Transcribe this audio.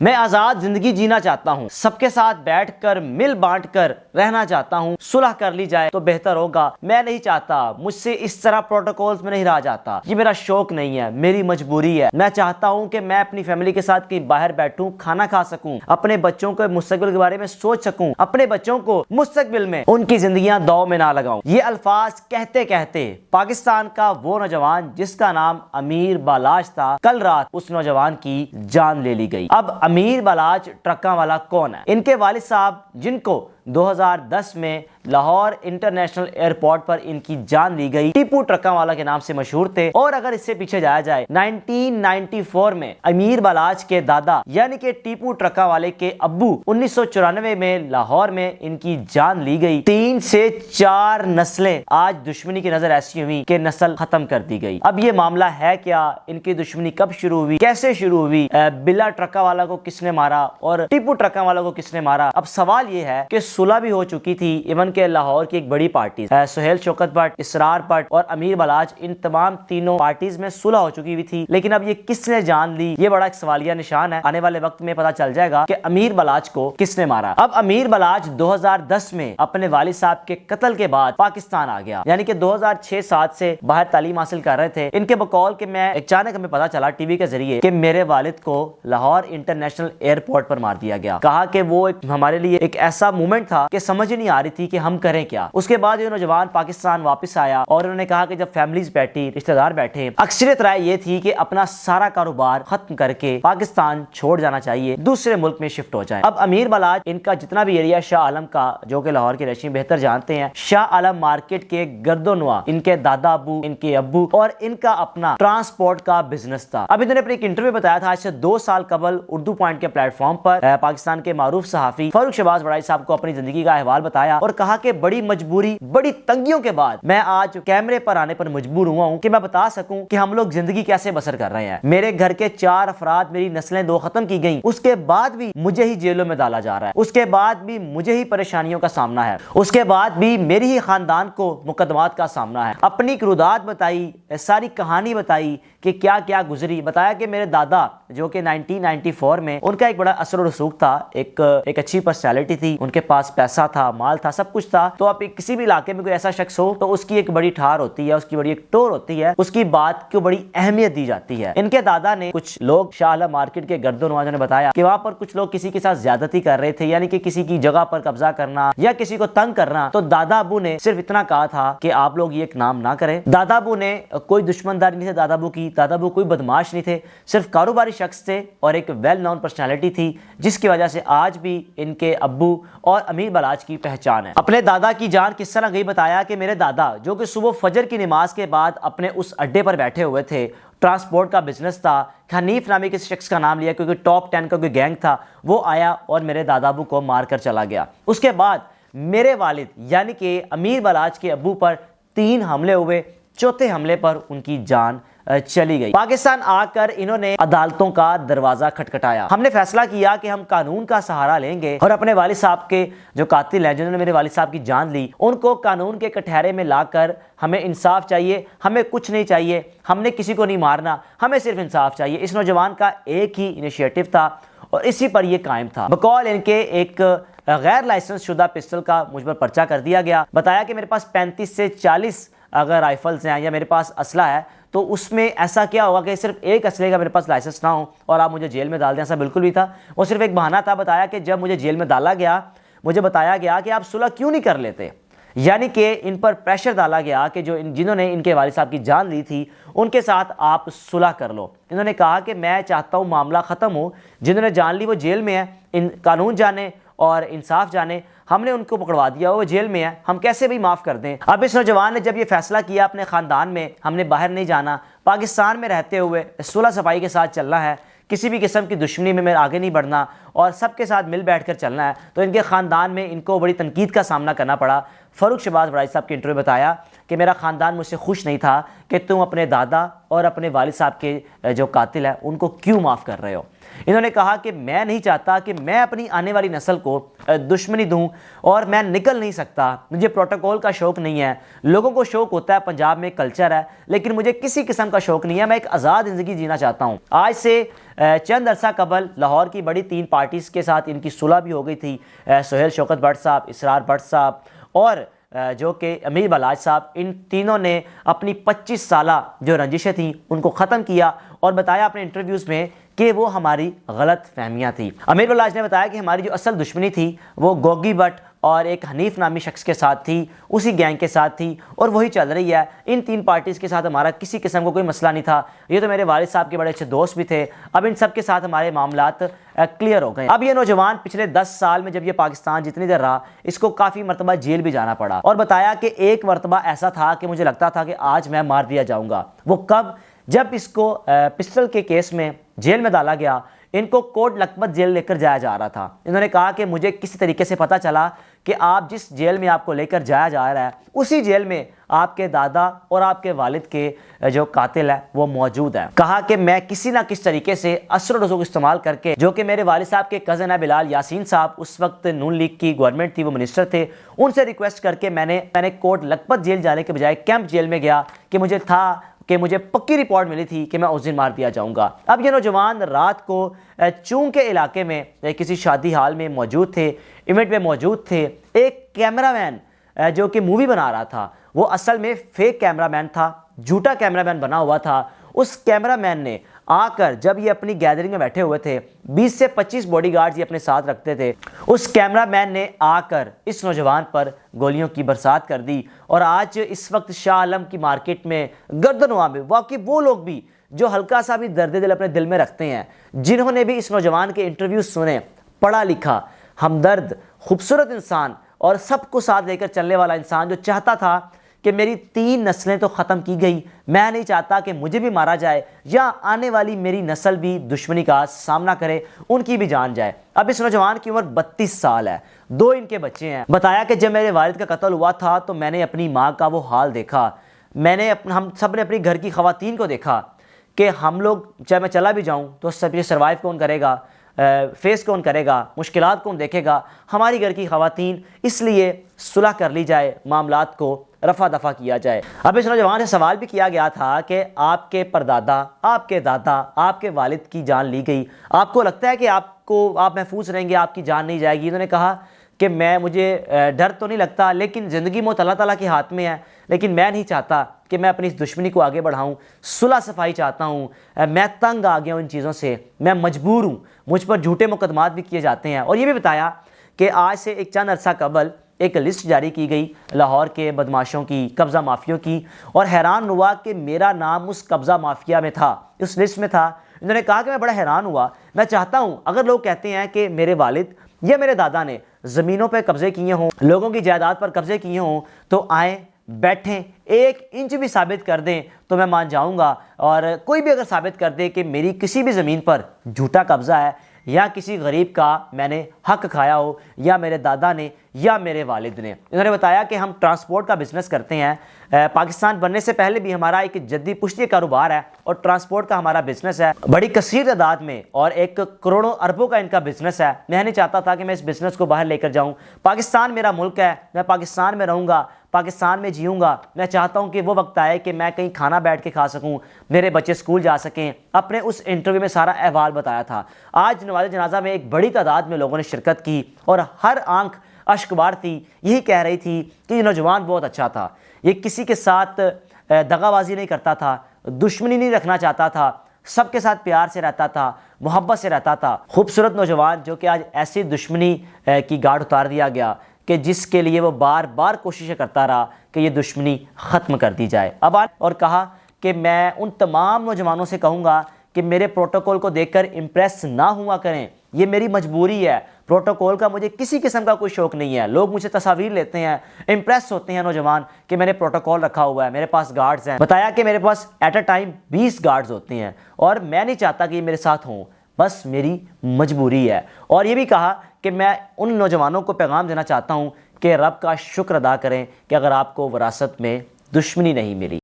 میں آزاد زندگی جینا چاہتا ہوں، سب کے ساتھ بیٹھ کر مل بانٹ کر رہنا چاہتا ہوں، صلح کر لی جائے تو بہتر ہوگا۔ میں نہیں چاہتا، مجھ سے اس طرح پروٹوکولز میں نہیں رہا جاتا، یہ میرا شوق نہیں ہے، میری مجبوری ہے۔ میں چاہتا ہوں کہ میں اپنی فیملی کے ساتھ کہیں باہر بیٹھوں، کھانا کھا سکوں، اپنے بچوں کے مستقبل کے بارے میں سوچ سکوں، اپنے بچوں کو مستقبل میں ان کی زندگیاں داؤ میں نہ لگاؤں۔ یہ الفاظ کہتے کہتے پاکستان کا وہ نوجوان جس کا نام امیر بالاچ تھا، کل رات اس نوجوان کی جان لے لی گئی۔ اب امیر بالاچ ٹرکاں والا کون ہے؟ ان کے والد صاحب جن کو 2010 میں لاہور انٹرنیشنل ایئرپورٹ پر ان کی جان لی گئی، ٹیپو ٹرکاں والا کے نام سے مشہور تھے۔ اور اگر اس سے پیچھے جایا جائے 1994 میں امیر بالاچ کے دادا یعنی کہ ٹیپو ٹرکاں والے کے ابو 1994 میں لاہور میں ان کی جان لی گئی۔ 3 سے 4 نسلیں آج دشمنی کی نظر ایسی ہوئی کہ نسل ختم کر دی گئی۔ اب یہ معاملہ ہے کیا؟ ان کی دشمنی کب شروع ہوئی، کیسے شروع ہوئی، بلا ٹرکاں والا کو کس نے مارا اور ٹیپو ٹرکاں والا کو کس نے مارا؟ اب سوال یہ ہے کہ صلح بھی ہو چکی تھی، ایون کہ لاہور کی ایک بڑی party Sohail Shaukat but, Israr but اور امیر بالاچ، ان تمام تینوں پارٹیز میں صلح ہو چکی ہوئی تھی، لیکن اب یہ کس نے جان لی، یہ بڑا ایک سوالیہ نشان ہے۔ آنے والے وقت میں پتہ چل جائے گا کہ امیر بالاچ کو کس نے مارا۔ اب امیر بالاچ 2010 میں اپنے والد صاحب کے قتل کے بعد پاکستان آ گیا، یعنی کہ 2006-07 سے باہر تعلیم حاصل کر رہے تھے۔ ان کے بقول کہ میں اچانک ہمیں پتہ چلا ٹی وی کے ذریعے کہ میرے والد کو لاہور انٹرنیشنل ایئرپورٹ پر مار دیا گیا۔ کہا کہ وہ ہمارے لیے ایک ایسا مومنٹ تھا کہ سمجھ نہیں آ رہی تھی کہ ہم کریں کیا۔ اس کے بعد یہ نوجوان پاکستان واپس آیا اور انہوں نے کہا کہ جب فیملیز بیٹھی، رشتہ دار بیٹھے، اکثریت رائے یہ تھی کہ اپنا سارا کاروبار ختم کر کے پاکستان چھوڑ جانا چاہیے، دوسرے ملک میں شفٹ ہو جائیں۔ اب امیر بالاچ ان کا جتنا بھی ایریا شاہ عالم کا، جو کہ لاہور کے رہائشی بہتر جانتے ہیں، شاہ عالم مارکیٹ کے گرد و نواح ان کے دادا ابو، ان کے ابو اور ان کا اپنا ٹرانسپورٹ کا بزنس تھا۔ اب انہوں نے اپنے ایک انٹرویو بتایا تھا آج سے 2 سال قبل اردو پوائنٹ کے پلیٹ فارم پر، پاکستان کے معروف صحافی فاروق شہباز وڑائی صاحب کو اپنی زندگی کا احوال بتایا اور کہا کہ بڑی مجبوری، بڑی تنگیوں کے بعد میں آج کیمرے پر آنے پر مجبور ہوا ہوں کہ میں بتا سکوں کہ ہم لوگ زندگی کیسے بسر کر رہے ہیں۔ میرے گھر کے 4 افراد، میری نسلیں 2 ختم کی گئیں، اس کے بعد بھی مجھے ہی جیلوں میں ڈالا جا رہا ہے، اس کے بعد بھی مجھے ہی پریشانیوں کا سامنا ہے، اس کے بعد بھی میری ہی خاندان کو مقدمات کا سامنا ہے۔ اپنی کرودات بتائی، ساری کہانی بتائی کہ کیا کیا گزری۔ بتایا کہ میرے دادا جو کہ 1994 میں ان کا ایک بڑا اثر و رسوخ تھا، ایک اچھی پرسنالٹی تھی، ان کے پاس پیسہ تھا، مال تھا، سب کچھ تھا۔ تو اب کسی بھی علاقے میں کوئی ایسا شخص ہو تو اس کی ایک بڑی ٹھار ہوتی ہے، اس کی بڑی ایک ٹور ہوتی ہے، اس کی بات کو بڑی اہمیت دی جاتی ہے۔ ان کے دادا نے، کچھ لوگ شاہ عالم مارکیٹ کے گرد و نواح نے بتایا کہ وہاں پر کچھ لوگ کسی کے ساتھ زیادتی کر رہے تھے، یعنی کہ کسی کی جگہ پر قبضہ کرنا یا کسی کو تنگ کرنا۔ تو دادا ابو نے صرف اتنا کہا تھا کہ آپ لوگ یہ ایک نام نہ کریں۔ دادا ابو نے کوئی دشمن داری نہیں تھے دادا ابو کی، دادا ابو کوئی بدماش نہیں تھے، صرف کاروباری شخص تھے اور ایک ویل نون پرسنالٹی تھی، جس کی وجہ سے آج بھی ان کے ابو اور امیر بالاچ کی پہچان ہے۔ اپنے دادا کی جان کس طرح گئی بتایا کہ میرے دادا جو کہ صبح فجر کی نماز کے بعد اپنے اس اڈے پر بیٹھے ہوئے تھے، ٹرانسپورٹ کا بزنس تھا، حنیف نامی کسی شخص کا نام لیا کیونکہ ٹاپ 10 کا کوئی گینگ تھا، وہ آیا اور میرے دادا ابو کو مار کر چلا گیا۔ اس کے بعد میرے والد یعنی کہ امیر بالاچ کے ابو پر 3 حملے ہوئے، چوتھے حملے پر ان کی جان چلی گئی۔ پاکستان آ کر انہوں نے عدالتوں کا دروازہ کھٹکھٹایا۔ ہم نے فیصلہ کیا کہ ہم قانون کا سہارا لیں گے اور اپنے والد صاحب کے جو قاتل ہیں، جنہوں نے میرے والد صاحب کی جان لی، ان کو قانون کے کٹہرے میں لا کر، ہمیں انصاف چاہیے، ہمیں کچھ نہیں چاہیے، ہم نے کسی کو نہیں مارنا، ہمیں صرف انصاف چاہیے۔ اس نوجوان کا ایک ہی انیشیٹو تھا اور اسی پر یہ قائم تھا۔ بقول ان کے ایک غیر لائسنس شدہ پسٹل کا مجھ پر پرچہ کر دیا گیا۔ بتایا کہ میرے پاس 35 سے 40 اگر رائفلز ہیں یا میرے پاس اسلحہ ہے تو اس میں ایسا کیا ہوگا کہ صرف ایک اسلحے کا میرے پاس لائسنس نہ ہو اور آپ مجھے جیل میں ڈال دیں، ایسا بالکل بھی تھا۔ وہ صرف ایک بہانہ تھا۔ بتایا کہ جب مجھے جیل میں ڈالا گیا، مجھے بتایا گیا کہ آپ صلح کیوں نہیں کر لیتے، یعنی کہ ان پر پریشر ڈالا گیا کہ جنہوں نے ان کے والد صاحب کی جان لی تھی ان کے ساتھ آپ صلح کر لو۔ انہوں نے کہا کہ میں چاہتا ہوں معاملہ ختم ہو، جنہوں نے جان لی وہ جیل میں ہیں، قانون جانے اور انصاف جانے، ہم نے ان کو پکڑوا دیا، وہ جیل میں ہے، ہم کیسے بھی معاف کر دیں۔ اب اس نوجوان نے جب یہ فیصلہ کیا اپنے خاندان میں، ہم نے باہر نہیں جانا، پاکستان میں رہتے ہوئے صلح صفائی کے ساتھ چلنا ہے، کسی بھی قسم کی دشمنی میں آگے نہیں بڑھنا اور سب کے ساتھ مل بیٹھ کر چلنا ہے، تو ان کے خاندان میں ان کو بڑی تنقید کا سامنا کرنا پڑا۔ فاروق شہباز وڑائی صاحب کے انٹرویو میں بتایا کہ میرا خاندان مجھ سے خوش نہیں تھا کہ تم اپنے دادا اور اپنے والد صاحب کے جو قاتل ہیں ان کو کیوں معاف کر رہے ہو۔ انہوں نے کہا کہ میں نہیں چاہتا کہ میں اپنی آنے والی نسل کو دشمنی دوں، اور میں نکل نہیں سکتا، مجھے پروٹوکول کا شوق نہیں ہے۔ لوگوں کو شوق ہوتا ہے، پنجاب میں کلچر ہے، لیکن مجھے کسی قسم کا شوق نہیں ہے، میں ایک آزاد زندگی جینا چاہتا ہوں۔ آج سے چند عرصہ قبل لاہور کی بڑی 3 پارٹیز کے ساتھ ان کی صلح بھی ہو گئی تھی، سہیل شوکت بٹ صاحب، اسرار بٹ صاحب اور جو کہ امیر بلاج صاحب، ان تینوں نے اپنی 25 سالہ جو رنجشیں تھیں ان کو ختم کیا اور بتایا اپنے انٹرویوز میں کہ وہ ہماری غلط فہمیاں تھیں۔ امیر بلاج نے بتایا کہ ہماری جو اصل دشمنی تھی وہ گوگی بٹ اور ایک حنیف نامی شخص کے ساتھ تھی، اسی گینگ کے ساتھ تھی، اور وہی چل رہی ہے۔ ان 3 پارٹیز کے ساتھ ہمارا کسی قسم کا کوئی مسئلہ نہیں تھا، یہ تو میرے والد صاحب کے بڑے اچھے دوست بھی تھے، اب ان سب کے ساتھ ہمارے معاملات کلیئر ہو گئے۔ اب یہ نوجوان پچھلے 10 سال میں جب یہ پاکستان جتنی دیر رہا، اس کو کافی مرتبہ جیل بھی جانا پڑا، اور بتایا کہ ایک مرتبہ ایسا تھا کہ مجھے لگتا تھا کہ آج میں مار دیا جاؤں گا۔ وہ کب؟ جب اس کو پسٹل کے کیس میں جیل میں ڈالا گیا، ان کو کوٹ لکھپت جیل لے کر جایا جا رہا تھا۔ انہوں نے کہا کہ مجھے کسی طریقے سے پتہ چلا کہ آپ جس جیل میں آپ کو لے کر جایا جا رہا ہے، اسی جیل میں آپ کے دادا اور آپ کے والد کے جو قاتل ہے وہ موجود ہیں۔ کہا کہ میں کسی نہ کس طریقے سے اثر و رسوخ استعمال کر کے، جو کہ میرے والد صاحب کے کزن ہے بلال یاسین صاحب، اس وقت نون لیگ کی گورنمنٹ تھی، وہ منسٹر تھے، ان سے ریکویسٹ کر کے میں نے کوٹ لکھپت جیل جانے کے بجائے کیمپ جیل میں گیا کہ مجھے پکی رپورٹ ملی تھی کہ میں اس دن مار دیا جاؤں گا۔ اب یہ نوجوان رات کو چون کے علاقے میں کسی شادی ہال میں موجود تھے، ایونٹ میں موجود تھے۔ ایک کیمرہ مین جو کہ مووی بنا رہا تھا، وہ اصل میں فیک کیمرہ مین تھا، جھوٹا کیمرہ مین بنا ہوا تھا۔ اس کیمرہ مین نے آ کر، جب یہ اپنی گیدرنگ میں بیٹھے ہوئے تھے، 20 سے 25 باڈی گارڈز یہ اپنے ساتھ رکھتے تھے، اس کیمرہ مین نے آ کر اس نوجوان پر گولیوں کی برسات کر دی۔ اور آج اس وقت شاہ عالم کی مارکیٹ میں گردنوں میں واقعی وہ لوگ بھی جو ہلکا سا بھی درد دل اپنے دل میں رکھتے ہیں، جنہوں نے بھی اس نوجوان کے انٹرویو سنے، پڑھا لکھا، ہمدرد، خوبصورت انسان اور سب کو ساتھ لے کر چلنے والا انسان، جو چاہتا تھا کہ میری 3 نسلیں تو ختم کی گئی، میں نہیں چاہتا کہ مجھے بھی مارا جائے یا آنے والی میری نسل بھی دشمنی کا سامنا کرے، ان کی بھی جان جائے۔ اب اس نوجوان کی عمر 32 سال ہے، 2 ان کے بچے ہیں۔ بتایا کہ جب میرے والد کا قتل ہوا تھا تو میں نے اپنی ماں کا وہ حال دیکھا، ہم سب نے اپنی گھر کی خواتین کو دیکھا کہ ہم لوگ، چاہے میں چلا بھی جاؤں تو سب یہ سروائیو کون کرے گا، فیس کون کرے گا، مشکلات کون دیکھے گا، ہماری گھر کی خواتین۔ اس لیے صلح کر لی جائے، معاملات کو رفع دفع کیا جائے۔ اب اس نوجوان سے سوال بھی کیا گیا تھا کہ آپ کے پردادا، آپ کے دادا، آپ کے والد کی جان لی گئی، آپ کو لگتا ہے کہ آپ محفوظ رہیں گے، آپ کی جان نہیں جائے گی؟ انہوں نے کہا کہ مجھے ڈر تو نہیں لگتا، لیکن زندگی موت اللہ تعالیٰ کے ہاتھ میں ہے، لیکن میں نہیں چاہتا کہ میں اپنی اس دشمنی کو آگے بڑھاؤں، صلح صفائی چاہتا ہوں، میں تنگ آ گیا ہوں ان چیزوں سے، میں مجبور ہوں، مجھ پر جھوٹے مقدمات بھی کیے جاتے ہیں۔ اور یہ بھی بتایا کہ آج سے ایک چند عرصہ قبل ایک لسٹ جاری کی گئی لاہور کے بدماشوں کی، قبضہ مافیوں کی، اور حیران ہوا کہ میرا نام اس قبضہ مافیا میں تھا، اس لسٹ میں تھا۔ انہوں نے کہا کہ میں بڑا حیران ہوا، میں چاہتا ہوں اگر لوگ کہتے ہیں کہ میرے والد یا میرے دادا نے زمینوں پہ قبضے کیے ہوں، لوگوں کی جائیداد پر قبضے کیے ہوں، تو آئیں بیٹھیں، 1 انچ بھی ثابت کر دیں تو میں مان جاؤں گا۔ اور کوئی بھی اگر ثابت کر دے کہ میری کسی بھی زمین پر جھوٹا قبضہ ہے، یا کسی غریب کا میں نے حق کھایا ہو، یا میرے دادا نے یا میرے والد نے۔ انہوں نے بتایا کہ ہم ٹرانسپورٹ کا بزنس کرتے ہیں، پاکستان بننے سے پہلے بھی ہمارا ایک جدی پشتی کاروبار ہے اور ٹرانسپورٹ کا ہمارا بزنس ہے، بڑی کثیر تعداد میں، اور 1 کروڑوں اربوں کا ان کا بزنس ہے۔ میں نہیں چاہتا تھا کہ میں اس بزنس کو باہر لے کر جاؤں، پاکستان میرا ملک ہے، میں پاکستان میں رہوں گا، پاکستان میں جیوں گا۔ میں چاہتا ہوں کہ وہ وقت آئے کہ میں کہیں کھانا بیٹھ کے کھا سکوں، میرے بچے اسکول جا سکیں۔ اپنے اس انٹرویو میں سارا احوال بتایا تھا۔ آج نماز جنازہ میں ایک بڑی تعداد میں لوگوں نے شرکت کی اور ہر آنکھ اشک بار تھی، یہی کہہ رہی تھی کہ یہ نوجوان بہت اچھا تھا، یہ کسی کے ساتھ دغا بازی نہیں کرتا تھا، دشمنی نہیں رکھنا چاہتا تھا، سب کے ساتھ پیار سے رہتا تھا، محبت سے رہتا تھا۔ خوبصورت نوجوان جو کہ آج ایسی دشمنی کی گاڑ اتار دیا گیا کہ جس کے لیے وہ بار بار کوششیں کرتا رہا کہ یہ دشمنی ختم کر دی جائے۔ اب اور کہا کہ میں ان تمام نوجوانوں سے کہوں گا کہ میرے پروٹوکول کو دیکھ کر امپریس نہ ہوا کریں، یہ میری مجبوری ہے، پروٹوکول کا مجھے کسی قسم کا کوئی شوق نہیں ہے۔ لوگ مجھ سے تصاویر لیتے ہیں، امپریس ہوتے ہیں نوجوان کہ میں نے پروٹوکول رکھا ہوا ہے، میرے پاس گارڈز ہیں۔ بتایا کہ میرے پاس ایٹ اے ٹائم 20 گارڈز ہوتے ہیں اور میں نہیں چاہتا کہ یہ میرے ساتھ ہوں، بس میری مجبوری ہے۔ اور یہ بھی کہا کہ میں ان نوجوانوں کو پیغام دینا چاہتا ہوں کہ رب کا شکر ادا کریں کہ اگر آپ کو وراثت میں دشمنی نہیں ملی۔